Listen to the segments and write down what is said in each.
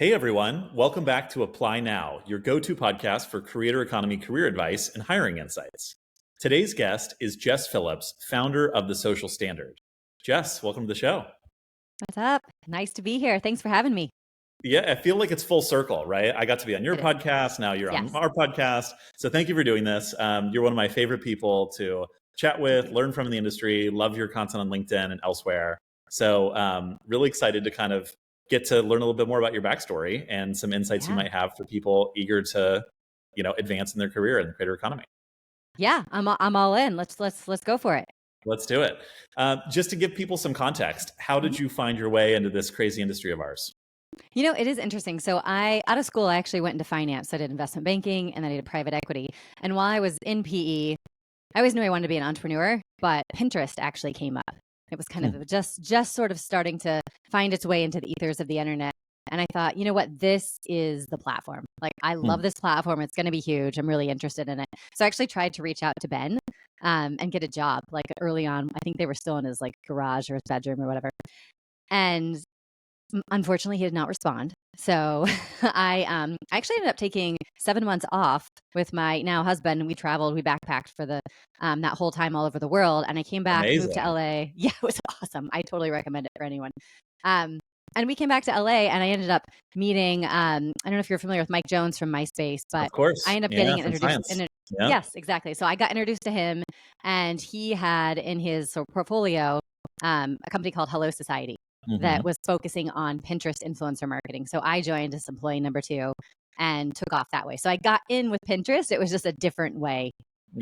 Hey everyone, welcome back to Apply Now, your go-to podcast for creator economy career advice and hiring insights. Today's guest is Jess Phillips, founder of The Social Standard. Jess, welcome to the show. What's up? Nice to be here. Thanks for having me. Yeah, I feel like it's full circle, right? I got to be on your podcast, now you're on our podcast. So thank you for doing this. You're one of my favorite people to chat with, learn from in the industry, love your content on LinkedIn and elsewhere. So really excited to kind of get to learn a little bit more about your backstory and some insights you might have for people eager to, advance in their career in the creator economy. Yeah, I'm all in. Let's go for it. Let's do it. Just to give people some context, how did you find your way into this crazy industry of ours? It is interesting. So out of school, I actually went into finance. I did investment banking and then I did private equity. And while I was in PE, I always knew I wanted to be an entrepreneur, but Pinterest actually came up. It was kind of just sort of starting to find its way into the ethers of the internet. And I thought, you know what, this is the platform. Like, I love this platform. It's going to be huge. I'm really interested in it. So I actually tried to reach out to Ben and get a job like early on. I think they were still in his like garage or his bedroom or whatever. And unfortunately, he did not respond. So I actually ended up taking 7 months off with my now husband. We traveled, we backpacked for that whole time all over the world. And I came back, moved to LA. Yeah, it was awesome. I totally recommend it for anyone. And we came back to LA and I ended up meeting, I don't know if you're familiar with Mike Jones from MySpace, but of course. I ended up getting introduced. Yes, exactly. So I got introduced to him and he had in his portfolio a company called Hello Society. That was focusing on Pinterest influencer marketing. So I joined as employee number 2 and took off that way. So I got in with Pinterest. It was just a different way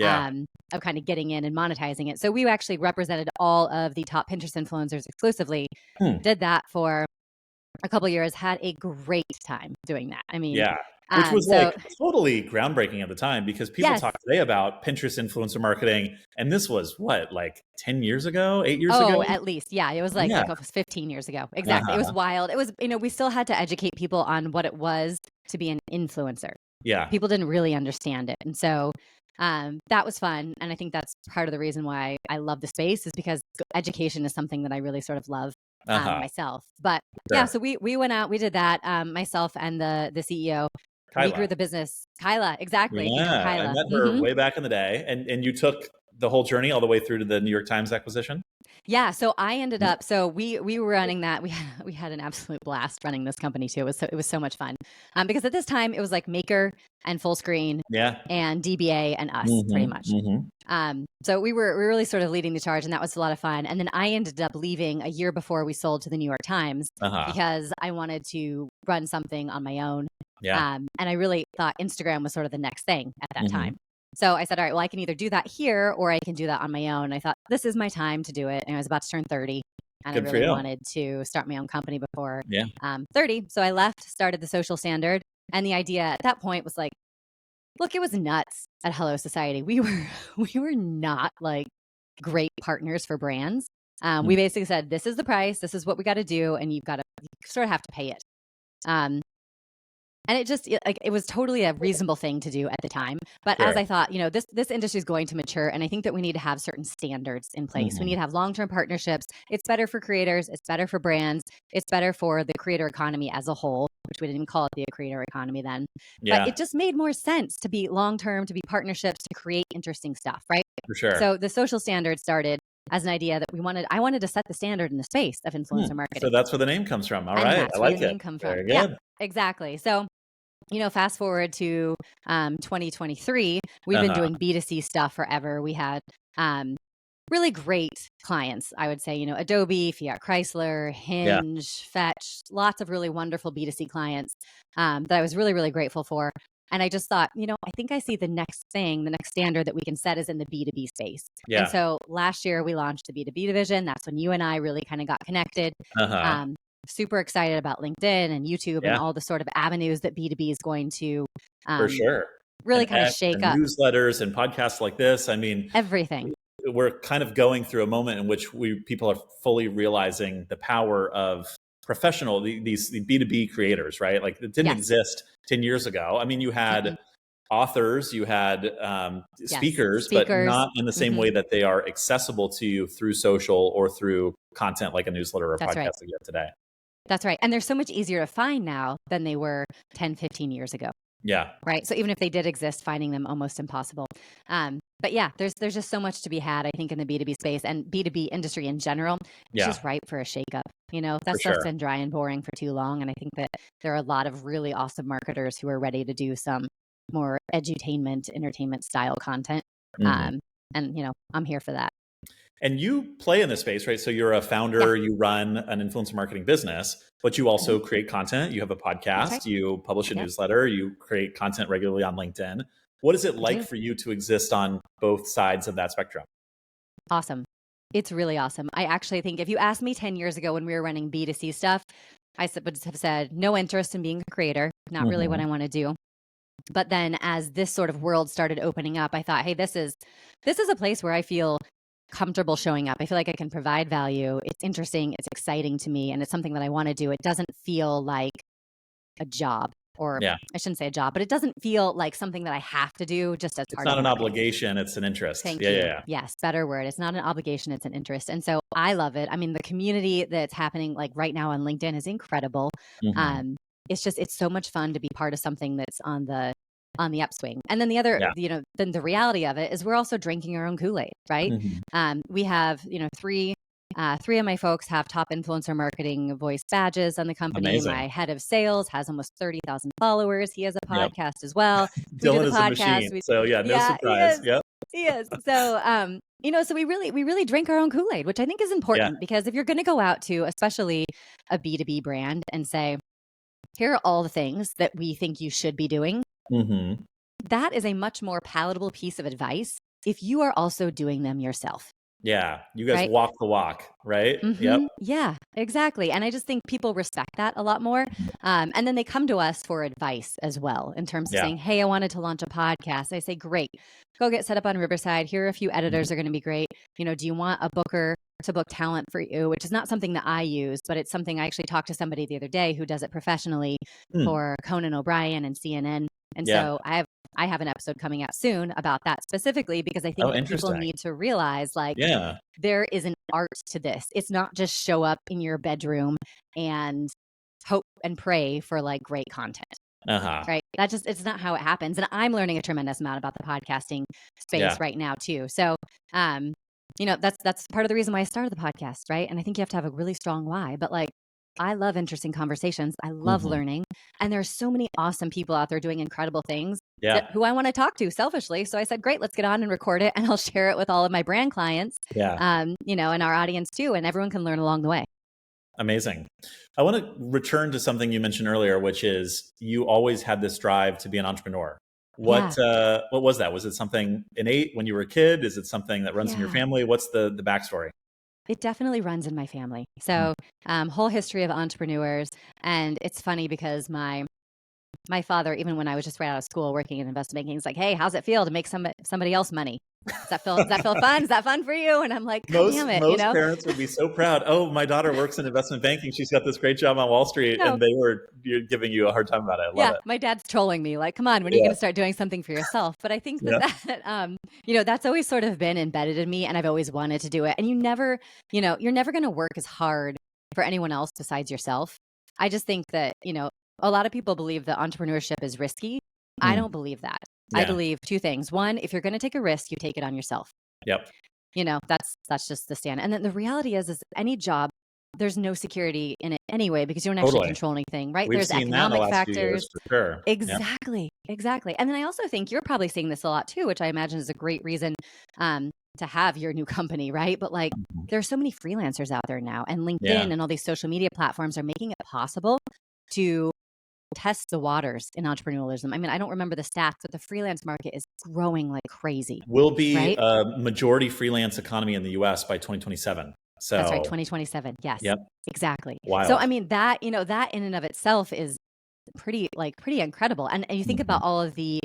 of kind of getting in and monetizing it. So we actually represented all of the top Pinterest influencers exclusively. Did that for a couple of years, had a great time doing that. I mean, which was like totally groundbreaking at the time because people talk today about Pinterest influencer marketing. And this was what, like 10 years ago, 8 years ago? Oh, at least. Yeah. It was like, it was 15 years ago. Exactly. It was wild. It was, we still had to educate people on what it was to be an influencer. Yeah. People didn't really understand it. And so that was fun. And I think that's part of the reason why I love the space is because education is something that I really sort of love myself. But yeah, so we went out, we did that, myself and the CEO. Kyla. We grew the business. Kyla, exactly. Yeah, Kyla. I met her way back in the day. And you took the whole journey all the way through to the New York Times acquisition? Yeah, so I ended up, so we were running that. We had an absolute blast running this company too. It was so much fun because at this time it was like Maker and Fullscreen and DBA and us pretty much. So we were really sort of leading the charge and that was a lot of fun. And then I ended up leaving a year before we sold to the New York Times because I wanted to run something on my own. And I really thought Instagram was sort of the next thing at that time. So I said, all right, well, I can either do that here or I can do that on my own. I thought, this is my time to do it. And I was about to turn 30 and I really wanted to start my own company before 30. So I left, started The Social Standard. And the idea at that point was like, look, it was nuts at Hello Society. We were not like great partners for brands. We basically said, this is the price. This is what we got to do. And you sort of have to pay it. And it was totally a reasonable thing to do at the time. But as I thought, this industry is going to mature. And I think that we need to have certain standards in place. We need to have long-term partnerships. It's better for creators. It's better for brands. It's better for the creator economy as a whole, which we didn't call it the creator economy then. But it just made more sense to be long-term, to be partnerships, to create interesting stuff, right? For sure. So the Social Standard started as an idea that I wanted to set the standard in the space of influencer marketing. So that's where the name comes from. All right. That's I where like the it. name comes from. Very good. Yeah, exactly. So fast forward to 2023, we've been doing B2C stuff forever. We had really great clients, I would say, Adobe, Fiat Chrysler, Hinge, Fetch, lots of really wonderful B2C clients that I was really, really grateful for. And I just thought, I think I see the next standard that we can set is in the B2B space. And so last year we launched the B2B division. That's when you and I really kind of got connected. Super excited about LinkedIn and YouTube and all the sort of avenues that B2B is going to for sure really kind of shake up. Newsletters and podcasts like this. I mean, everything. We're kind of going through a moment in which people are fully realizing the power of professional, these B2B creators, right? Like it didn't exist 10 years ago. I mean, you had authors, you had speakers, but not in the same way that they are accessible to you through social or through content like a newsletter or podcast that you have today. That's right. And they're so much easier to find now than they were 10, 15 years ago. Yeah. Right. So even if they did exist, finding them almost impossible. But yeah, there's just so much to be had, I think, in the B2B space and B2B industry in general. It's just ripe for a shakeup. That stuff's been dry and boring for too long. And I think that there are a lot of really awesome marketers who are ready to do some more edutainment, entertainment style content. And I'm here for that. And you play in this space, right? So you're a founder, you run an influencer marketing business, but you also create content. You have a podcast, you publish a newsletter, you create content regularly on LinkedIn. What is it like for you to exist on both sides of that spectrum? Awesome. It's really awesome. I actually think if you asked me 10 years ago when we were running B2C stuff, I would have said no interest in being a creator, not really what I want to do. But then as this sort of world started opening up, I thought, hey, this is a place where I feel comfortable showing up. I feel like I can provide value. It's interesting. It's exciting to me. And it's something that I want to do. It doesn't feel like a job, or I shouldn't say a job, but it doesn't feel like something that I have to do just as part of It's not an obligation. It's an interest. Thank you. Yes. Better word. It's not an obligation. It's an interest. And so I love it. I mean, the community that's happening like right now on LinkedIn is incredible. It's so much fun to be part of something that's on the upswing. And then the other, then the reality of it is we're also drinking our own Kool-Aid, right? We have, three of my folks have top influencer marketing voice badges on the company. Amazing. My head of sales has almost 30,000 followers. He has a podcast as well. Dylan is a machine. So no surprise. He is. So, so we really drink our own Kool-Aid, which I think is important because if you're going to go out to, especially a B2B brand and say, here are all the things that we think you should be doing. That is a much more palatable piece of advice if you are also doing them yourself. Yeah. You guys walk the walk, right? Yeah, exactly. And I just think people respect that a lot more. And then they come to us for advice as well in terms of saying, hey, I wanted to launch a podcast. I say, great, go get set up on Riverside. Here are a few editors that are going to be great. Do you want a booker to book talent for you, which is not something that I use, but it's something I actually talked to somebody the other day who does it professionally for Conan O'Brien and CNN. And so I have an episode coming out soon about that specifically because I think people need to realize there is an art to this. It's not just show up in your bedroom and hope and pray for like great content. Right. It's not how it happens. And I'm learning a tremendous amount about the podcasting space right now too. So, that's part of the reason why I started the podcast. Right. And I think you have to have a really strong why, but like, I love interesting conversations. I love learning. And there's so many awesome people out there doing incredible things who I want to talk to selfishly. So I said, great, let's get on and record it. And I'll share it with all of my brand clients, and our audience too. And everyone can learn along the way. Amazing. I want to return to something you mentioned earlier, which is you always had this drive to be an entrepreneur. What was that? Was it something innate when you were a kid? Is it something that runs in your family? What's the backstory? It definitely runs in my family. So whole history of entrepreneurs. And it's funny because my father, even when I was just right out of school working in investment banking, he's like, hey, how's it feel to make somebody else money? Does that feel fun? Is that fun for you? And I'm like, damn it. Most parents would be so proud. Oh, my daughter works in investment banking. She's got this great job on Wall Street. And you're giving you a hard time about it. I love it. My dad's trolling me. Like, come on, when are you going to start doing something for yourself? But I think that's always sort of been embedded in me. And I've always wanted to do it. And you're never going to work as hard for anyone else besides yourself. I just think that, a lot of people believe that entrepreneurship is risky. I don't believe that. I believe two things. One, if you're going to take a risk, you take it on yourself. Yep. That's just the stand. And then the reality is any job, there's no security in it anyway because you don't actually control anything, right? There's economic factors. For sure. Exactly. Exactly. And then I also think you're probably seeing this a lot too, which I imagine is a great reason to have your new company, right? But like there are so many freelancers out there now, and LinkedIn and all these social media platforms are making it possible to test the waters in entrepreneurialism. I mean, I don't remember the stats, but the freelance market is growing like crazy. Will be a majority freelance economy in the US by 2027. So that's right, 2027. Yes. Yep. Exactly. Wild. So I mean that in and of itself is pretty incredible. And you think about all the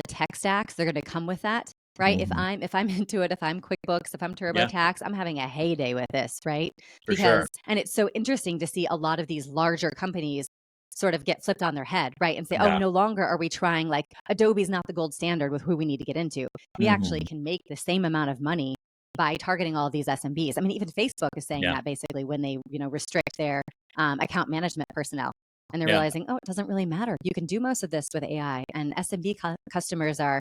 tech stacks that are going to come with that. Right. If I'm into it, if I'm QuickBooks, if I'm TurboTax, I'm having a heyday with this. Right. And it's so interesting to see a lot of these larger companies sort of get flipped on their head, right? And say, oh, no longer are we trying, like Adobe's not the gold standard with who we need to get into. We actually can make the same amount of money by targeting all of these SMBs. I mean, even Facebook is saying that basically when they, restrict their account management personnel. And they're realizing, it doesn't really matter. You can do most of this with AI. And SMB customers are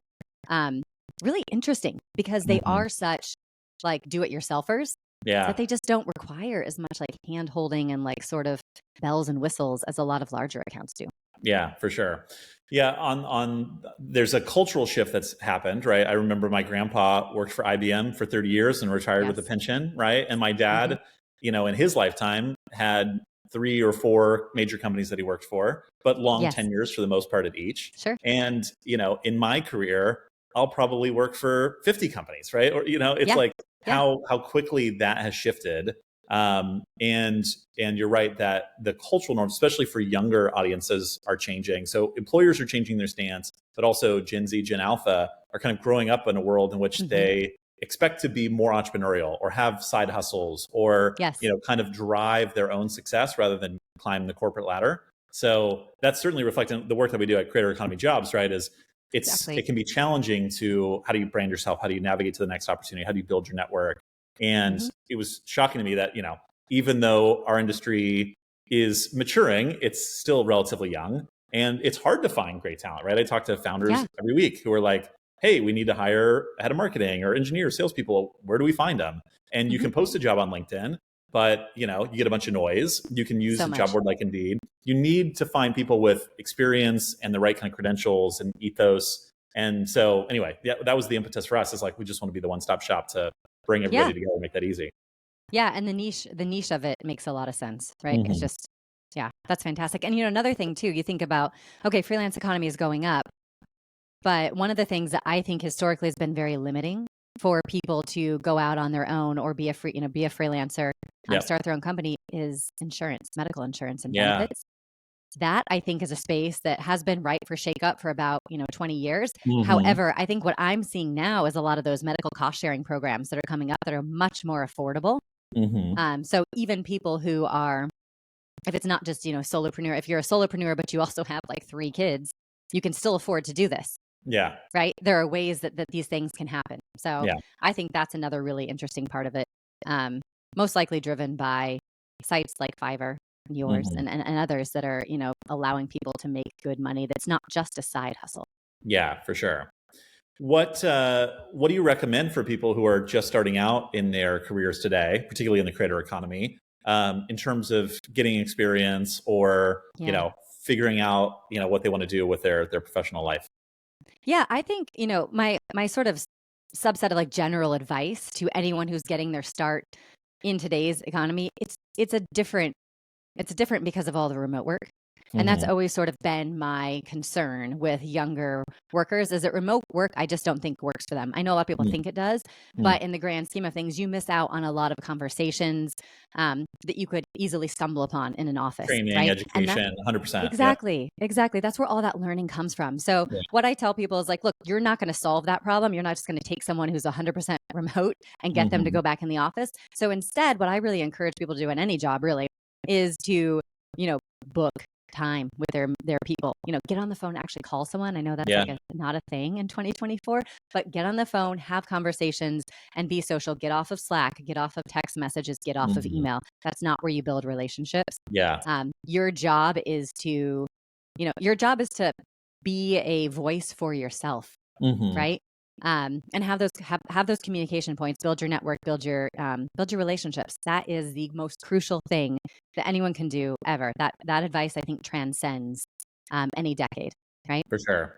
really interesting because they are such like do-it-yourselfers that they just don't require as much like hand-holding and like sort of bells and whistles as a lot of larger accounts do. Yeah, for sure. Yeah, on there's a cultural shift that's happened, right? I remember my grandpa worked for IBM for 30 years and retired with a pension, right? And my dad, in his lifetime had 3 or 4 major companies that he worked for, but long tenures for the most part at each. Sure. And, in my career, I'll probably work for 50 companies, right? Or, it's like how quickly that has shifted. And you're right that the cultural norms, especially for younger audiences, are changing. So employers are changing their stance, but also Gen Z, Gen Alpha are kind of growing up in a world in which they expect to be more entrepreneurial or have side hustles or, kind of drive their own success rather than climb the corporate ladder. So that's certainly reflecting the work that we do at Creator Economy Jobs, right? It can be challenging to, how do you brand yourself? How do you navigate to the next opportunity? How do you build your network? And it was shocking to me that, even though our industry is maturing, it's still relatively young and it's hard to find great talent, right? I talk to founders every week who are like, hey, we need to hire a head of marketing or engineers, salespeople. Where do we find them? And you can post a job on LinkedIn, but you get a bunch of noise. You can use a job board like Indeed. You need to find people with experience and the right kind of credentials and ethos. And so anyway, that was the impetus for us, is like, we just want to be the one-stop shop to bring everybody together and make that easy. Yeah. And the niche of it makes a lot of sense, right? It's just, that's fantastic. And, another thing too, you think about, okay, freelance economy is going up, but one of the things that I think historically has been very limiting for people to go out on their own or be a freelancer, start their own company is insurance, medical insurance and benefits. That I think is a space that has been ripe for shakeup for about 20 years. However, I think what I'm seeing now is a lot of those medical cost sharing programs that are coming up that are much more affordable. So even people who are, if it's not just solopreneur, if you're a solopreneur but you also have like 3 kids, you can still afford to do this. Yeah. Right. There are ways that these things can happen. So I think that's another really interesting part of it. Most likely driven by sites like Fiverr, yours, and others that are, allowing people to make good money that's not just a side hustle. Yeah, for sure. What do you recommend for people who are just starting out in their careers today, particularly in the creator economy, in terms of getting experience or, figuring out, what they want to do with their professional life? Yeah, I think, my sort of subset of like general advice to anyone who's getting their start in today's economy, it's different because of all the remote work. And that's always sort of been my concern with younger workers, is that remote work, I just don't think works for them. I know a lot of people think it does, but in the grand scheme of things, you miss out on a lot of conversations that you could easily stumble upon in an office. Training, right? Education, 100%. Exactly. That's where all that learning comes from. So what I tell people is like, look, you're not going to solve that problem. You're not just going to take someone who's 100% remote and get them to go back in the office. So instead, what I really encourage people to do in any job really is to, book time with their people, get on the phone, actually call someone. I know that's not a thing in 2024, but get on the phone, have conversations and be social. Get off of Slack, get off of text messages, get off of email. That's not where you build relationships. Your job is to be a voice for yourself, right? And have those communication points, build your network, build your relationships. That is the most crucial thing that anyone can do ever. That advice, I think, transcends any decade, right? For sure.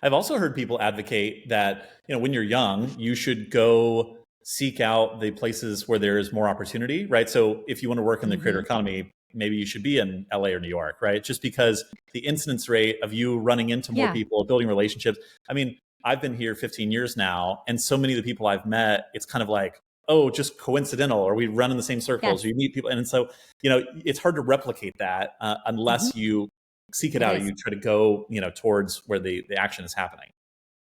I've also heard people advocate that, when you're young, you should go seek out the places where there is more opportunity, right? So if you want to work in the creator economy, maybe you should be in LA or New York, right? Just because the incidence rate of you running into more people, building relationships. I mean, I've been here 15 years now, and so many of the people I've met, it's kind of like, oh, just coincidental, or we run in the same circles, or you meet people. And so, it's hard to replicate that unless you seek it out, or you try to go, towards where the action is happening.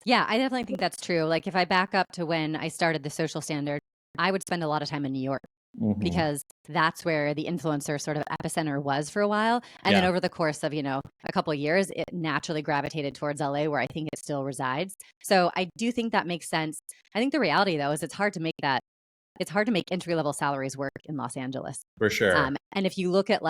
Yeah, I definitely think that's true. Like if I back up to when I started the Social Standard, I would spend a lot of time in New York. Because that's where the influencer sort of epicenter was for a while. And then over the course of, a couple of years, it naturally gravitated towards LA, where I think it still resides. So I do think that makes sense. I think the reality, though, is it's hard to make that it's hard to make entry-level salaries work in Los Angeles. For sure. And if you look at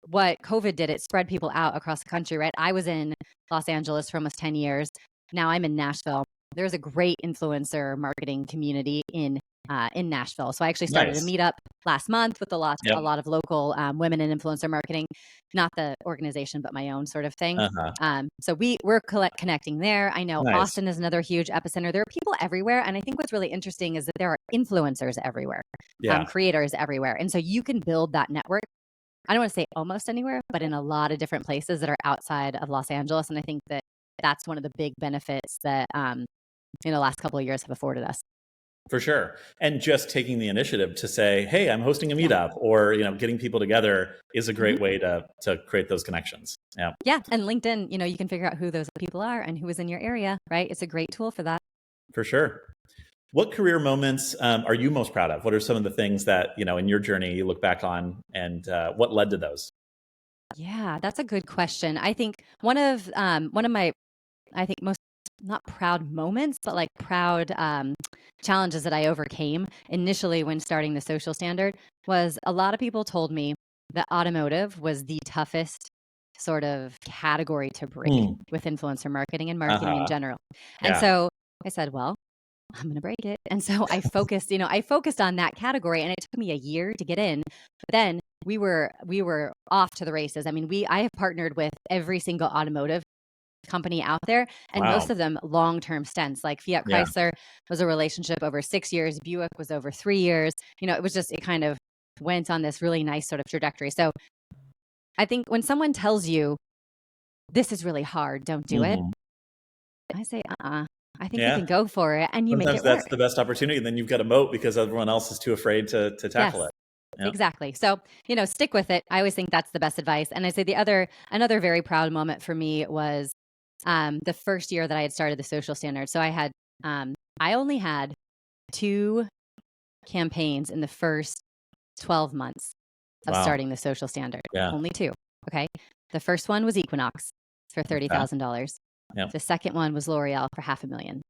what COVID did, it spread people out across the country, right? I was in Los Angeles for almost 10 years. Now I'm in Nashville. There's a great influencer marketing community in Nashville. So I actually started a meetup last month with a lot of local women in influencer marketing, not the organization, but my own sort of thing. So we're connecting there. I know Austin is another huge epicenter. There are people everywhere. And I think what's really interesting is that there are influencers everywhere, creators everywhere. And so you can build that network. I don't want to say almost anywhere, but in a lot of different places that are outside of Los Angeles. And I think that that's one of the big benefits that in the last couple of years have afforded us. For sure. And just taking the initiative to say, hey, I'm hosting a meetup, or, getting people together is a great way to create those connections. Yeah. Yeah. And LinkedIn, you can figure out who those people are and who is in your area, right? It's a great tool for that. For sure. What career moments are you most proud of? What are some of the things that, in your journey you look back on, and what led to those? Yeah, that's a good question. I think one of my, most not proud moments, but like proud challenges that I overcame initially when starting the Social Standard was a lot of people told me that automotive was the toughest sort of category to break with influencer marketing and marketing in general. And so I said, well, I'm going to break it. And so I focused, on that category, and it took me a year to get in. But then we were off to the races. I mean, I have partnered with every single automotive company out there, and most of them long-term stints. Like Fiat Chrysler was a relationship over 6 years. Buick was over 3 years. It kind of went on this really nice sort of trajectory. So I think when someone tells you this is really hard, don't do it, I say, I think you can go for it, and sometimes make it that's work. the best opportunity. And then you've got a moat because everyone else is too afraid to tackle it. Yep. Exactly. So, stick with it. I always think that's the best advice. And I say another very proud moment for me was the first year that I had started the Social Standard. So I only had 2 campaigns in the first 12 months of starting the Social Standard. Only 2. Okay. The first one was Equinox for $30,000. The second one was L'Oreal for $500,000.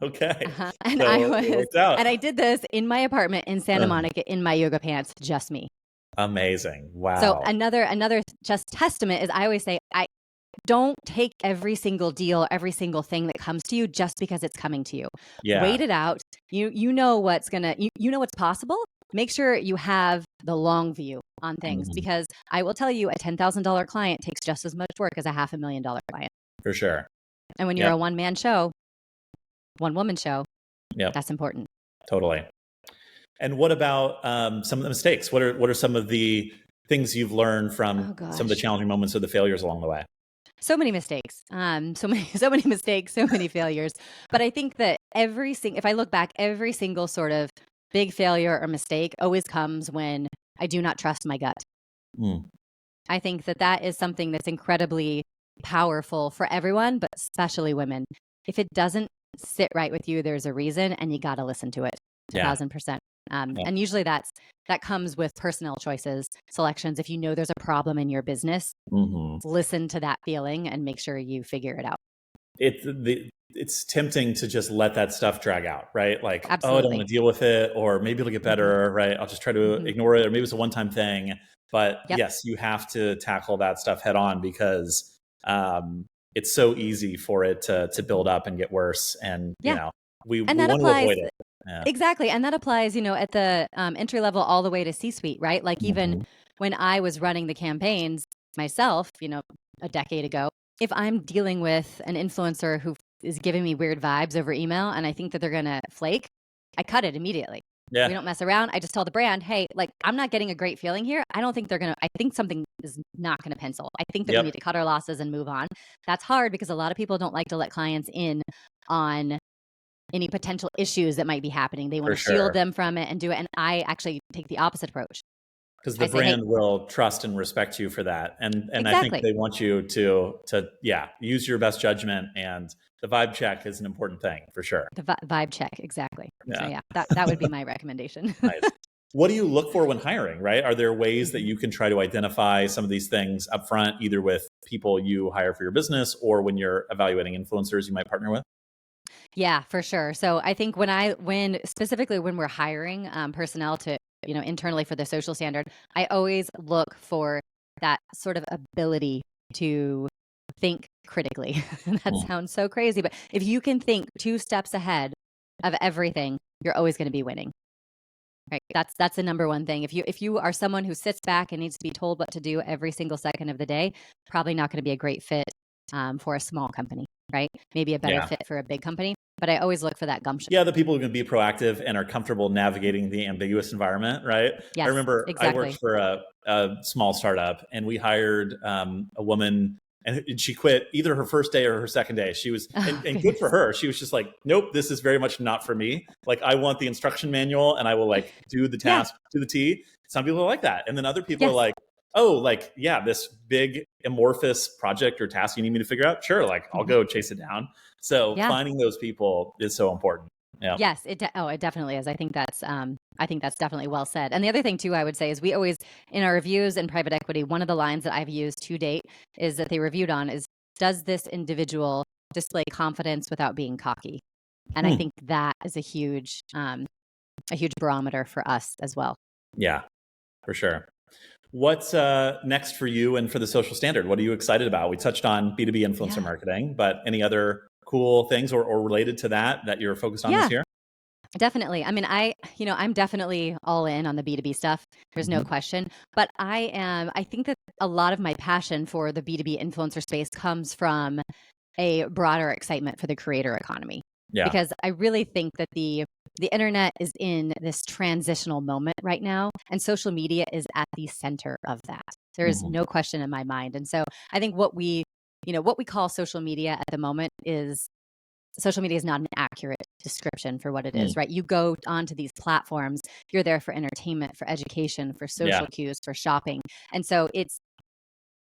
Okay. And so I did this in my apartment in Santa Monica in my yoga pants, just me. Amazing. Wow. So another just testament is I always say, don't take every single deal, every single thing that comes to you just because it's coming to you. Wait it out. You know what's possible. Make sure you have the long view on things, because I will tell you, a $10,000 client takes just as much work as a $500,000 client. For sure. And when you're a one-man show, one-woman show, that's important. Totally. And what about some of the mistakes? What are some of the things you've learned from some of the challenging moments or the failures along the way? So many mistakes, so many mistakes, so many failures. But I think that if I look back, every single sort of big failure or mistake always comes when I do not trust my gut. I think that is something that's incredibly powerful for everyone, but especially women. If it doesn't sit right with you, there's a reason, and you got to listen to it 1,000%. And usually that comes with personnel choices, selections. If you know there's a problem in your business, listen to that feeling and make sure you figure it out. It's tempting to just let that stuff drag out, right? Like, Absolutely. I don't want to deal with it, or maybe it'll get better, right? I'll just try to ignore it, or maybe it's a one-time thing. But yes, you have to tackle that stuff head on, because it's so easy for it to build up and get worse. And, we want to avoid it. Exactly. And that applies, at the entry level all the way to C-suite, right? Like even when I was running the campaigns myself, a decade ago, if I'm dealing with an influencer who is giving me weird vibes over email and I think that they're going to flake, I cut it immediately. We don't mess around. I just tell the brand, hey, like, I'm not getting a great feeling here. I think something is not going to pencil. I think that we need to cut our losses and move on. That's hard because a lot of people don't like to let clients in on any potential issues that might be happening. They want to shield them from it and do it. And I actually take the opposite approach. Because the brand will trust and respect you for that. And I think they want you to use your best judgment, and the vibe check is an important thing for sure. The vibe check, exactly. So that would be my recommendation. Nice. What do you look for when hiring, right? Are there ways that you can try to identify some of these things up front, either with people you hire for your business or when you're evaluating influencers you might partner with? Yeah, for sure. So I think when specifically when we're hiring personnel to, internally for the social standard, I always look for that sort of ability to think critically. That Mm. sounds so crazy, but if you can think 2 steps ahead of everything, you're always going to be winning. Right. That's the number one thing. If you are someone who sits back and needs to be told what to do every single second of the day, probably not going to be a great fit for a small company, right? Maybe a better Yeah. fit for a big company. But I always look for that gumption. Yeah, the people who can be proactive and are comfortable navigating the ambiguous environment, right? Yes, I remember I exactly. worked for a small startup, and we hired a woman, and she quit either her first day or her second day. She was, and good for her. She was just like, nope, this is very much not for me. Like, I want the instruction manual, and I will like do the task to the T. Some people are like that, and then other people are like, oh, like, yeah, this big amorphous project or task you need me to figure out. Sure, like I'll go chase it down. So finding those people is so important. Yeah. Yes, it definitely is. I think that's definitely well said. And the other thing too, I would say, is we always, in our reviews in private equity, one of the lines that I've used to date is that they reviewed on is, does this individual display confidence without being cocky? And I think that is a huge barometer for us as well. Yeah, for sure. What's next for you and for the social standard? What are you excited about? We touched on B2B influencer marketing, but any other cool things or related to that you're focused on this year? Definitely. I mean, I'm definitely all in on the B2B stuff. There's no question. But I think that a lot of my passion for the B2B influencer space comes from a broader excitement for the creator economy. Yeah. Because I really think that the internet is in this transitional moment right now, and social media is at the center of that. There is no question in my mind. And so I think what we call social media at the moment is, social media is not an accurate description for what it is, right? You go onto these platforms, you're there for entertainment, for education, for social cues, for shopping. And so it's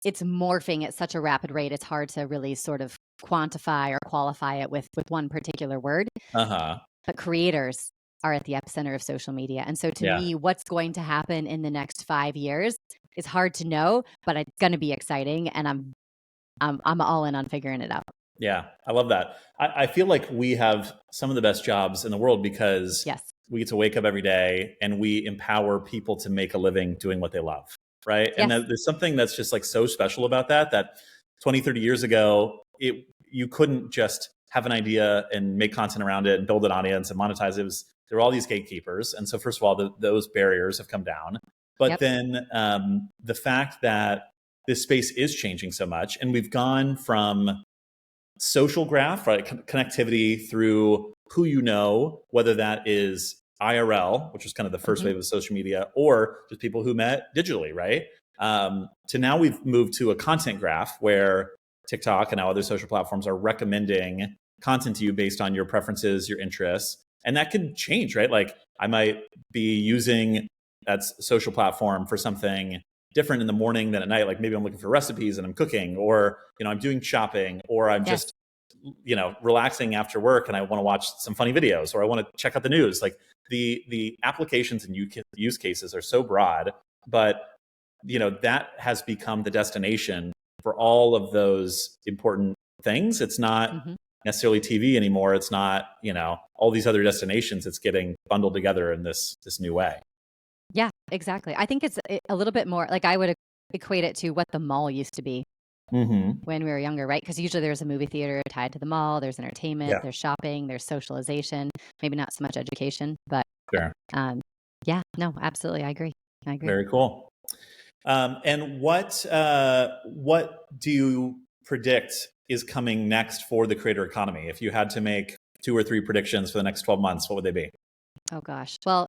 morphing at such a rapid rate, it's hard to really sort of quantify or qualify it with one particular word. But creators are at the epicenter of social media. And so to me, what's going to happen in the next 5 years is hard to know, but it's going to be exciting. And I'm all in on figuring it out. Yeah, I love that. I feel like we have some of the best jobs in the world because we get to wake up every day and we empower people to make a living doing what they love, right? And there's something that's just like so special about that 20, 30 years ago, you couldn't just have an idea and make content around it and build an audience and monetize it. There were all these gatekeepers. And so first of all, those barriers have come down. But then the fact that this space is changing so much, and we've gone from social graph, right, connectivity through who you know, whether that is IRL, which was kind of the first wave of social media, or just people who met digitally, right? To now we've moved to a content graph where TikTok and now other social platforms are recommending content to you based on your preferences, your interests. And that can change, right? Like I might be using that social platform for something different in the morning than at night. Like maybe I'm looking for recipes and I'm cooking, or, I'm doing shopping, or I'm just, relaxing after work and I want to watch some funny videos, or I want to check out the news. Like the applications and use cases are so broad, but that has become the destination for all of those important things. It's not necessarily TV anymore. It's not, all these other destinations. It's getting bundled together in this new way. Yeah, exactly. I think it's a little bit more like, I would equate it to what the mall used to be when we were younger, right? Because usually there's a movie theater tied to the mall, there's entertainment, there's shopping, there's socialization, maybe not so much education, but no, absolutely. I agree. Very cool. And what do you predict is coming next for the creator economy? If you had to make 2 or 3 predictions for the next 12 months, what would they be? Oh gosh. Well,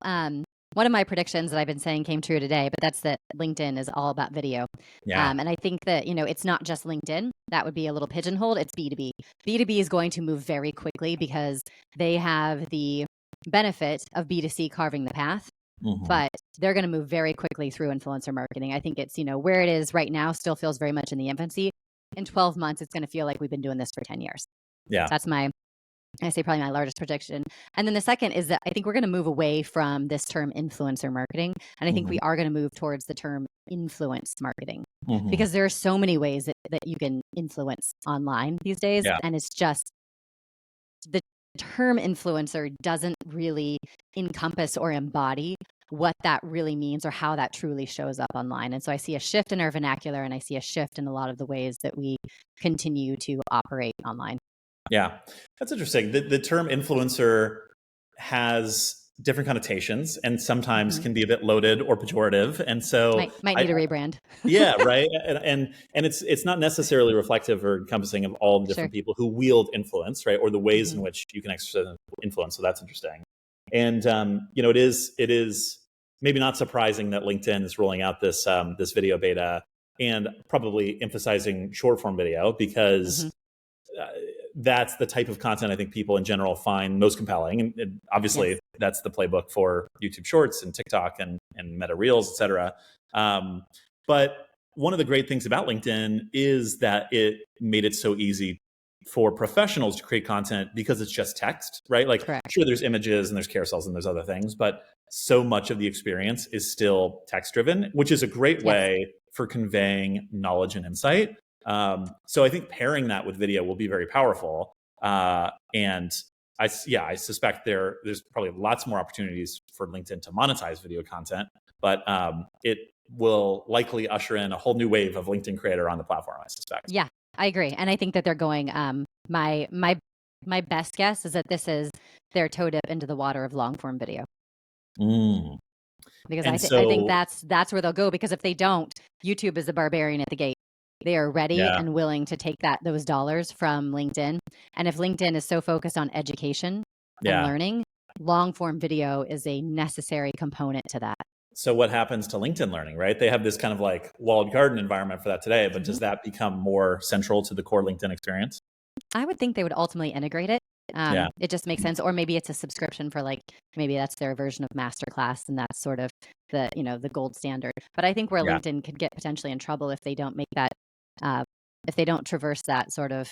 one of my predictions that I've been saying came true today, but that's that LinkedIn is all about video. And I think that, it's not just LinkedIn. That would be a little pigeonholed. It's B2B. B2B is going to move very quickly because they have the benefit of B2C carving the path. But they're going to move very quickly through influencer marketing. I think it's, where it is right now still feels very much in the infancy. In 12 months, it's going to feel like we've been doing this for 10 years. Yeah. That's probably my largest prediction. And then the second is that I think we're going to move away from this term influencer marketing. And I think we are going to move towards the term influence marketing because there are so many ways that you can influence online these days. And it's just term influencer doesn't really encompass or embody what that really means or how that truly shows up online. And so I see a shift in our vernacular, and I see a shift in a lot of the ways that we continue to operate online. Yeah, that's interesting. The term influencer has different connotations and sometimes can be a bit loaded or pejorative. And so might need a rebrand. Yeah, right. And it's not necessarily reflective or encompassing of all the different people who wield influence, right? Or the ways in which you can exercise influence. So that's interesting. And it is maybe not surprising that LinkedIn is rolling out this this video beta and probably emphasizing short form video because that's the type of content I think people in general find most compelling. And obviously that's the playbook for YouTube Shorts and TikTok and Meta Reels, et cetera. But one of the great things about LinkedIn is that it made it so easy for professionals to create content because it's just text, right? Like, sure, there's images and there's carousels and there's other things, but so much of the experience is still text driven, which is a great way for conveying knowledge and insight. So I think pairing that with video will be very powerful. And I suspect there's probably lots more opportunities for LinkedIn to monetize video content, but it will likely usher in a whole new wave of LinkedIn creator on the platform, I suspect. Yeah, I agree. And I think that they're going, my best guess is that this is their toe dip into the water of long form video. Because I think that's where they'll go, because if they don't, YouTube is a barbarian at the gate. They are ready and willing to take those dollars from LinkedIn. And if LinkedIn is so focused on education and learning, long form video is a necessary component to that. So what happens to LinkedIn Learning, right? They have this kind of like walled garden environment for that today, but does that become more central to the core LinkedIn experience? I would think they would ultimately integrate it. It just makes sense. Or maybe it's a subscription for maybe that's their version of Masterclass, and that's sort of the gold standard. But I think where LinkedIn could get potentially in trouble if they don't make that, if they don't traverse that sort of,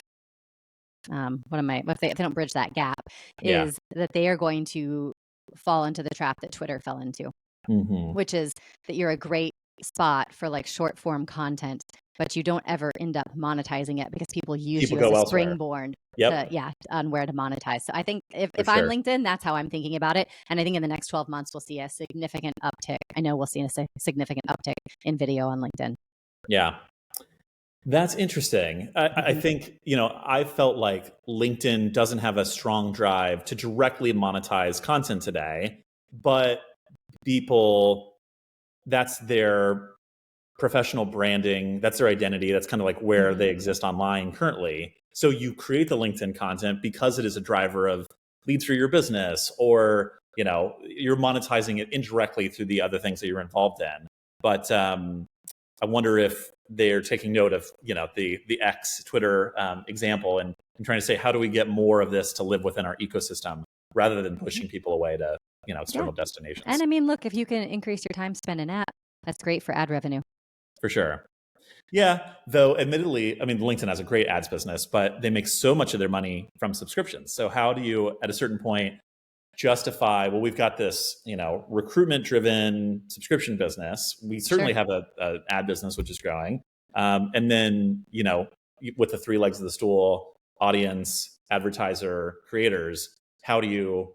if they don't bridge that gap, is that they are going to fall into the trap that Twitter fell into, which is that you're a great spot for short form content, but you don't ever end up monetizing it because people use you as a springboard on where to monetize. So I think if I'm LinkedIn, that's how I'm thinking about it. And I think in the next 12 months, we'll see a significant uptick. I know we'll see a significant uptick in video on LinkedIn. Yeah. That's interesting. I think, I felt like LinkedIn doesn't have a strong drive to directly monetize content today, but people, that's their professional branding, that's their identity, that's kind of like where they exist online currently. So you create the LinkedIn content because it is a driver of leads for your business, or you're monetizing it indirectly through the other things that you're involved in. But I wonder if they're taking note of the X Twitter example and trying to say, how do we get more of this to live within our ecosystem rather than pushing people away to external destinations. And I mean, look, if you can increase your time spent in app, that's great for ad revenue. For sure. Yeah, though admittedly, I mean, LinkedIn has a great ads business, but they make so much of their money from subscriptions. So how do you, at a certain point, justify, well, we've got this, recruitment-driven subscription business. We certainly have a ad business, which is growing. And then, with the three legs of the stool, audience, advertiser, creators, how do you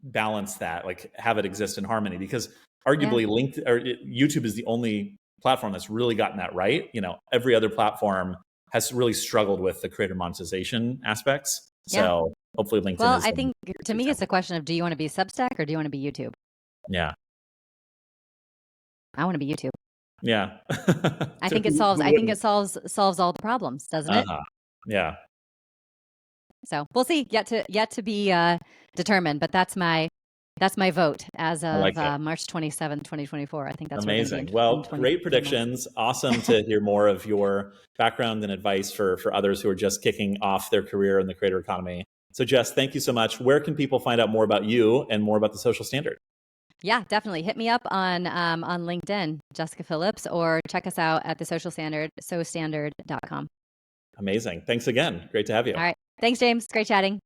balance that, have it exist in harmony? Because arguably LinkedIn or YouTube is the only platform that's really gotten that right. Every other platform has really struggled with the creator monetization aspects. So hopefully LinkedIn Well, I think to me, it's a question of, do you want to be Substack or do you want to be YouTube? Yeah. I want to be YouTube. Yeah. I think it solves all the problems, doesn't it? Yeah. So we'll see. Yet to be determined, but that's my vote as of March 27th, 2024. I think that's amazing. Well, great predictions. Awesome to hear more of your background and advice for others who are just kicking off their career in the creator economy. So Jess, thank you so much. Where can people find out more about you and more about the Social Standard? Yeah, definitely. Hit me up on LinkedIn, Jessica Phillips, or check us out at the Social Standard, sostandard.com. Amazing. Thanks again. Great to have you. All right. Thanks, James. Great chatting.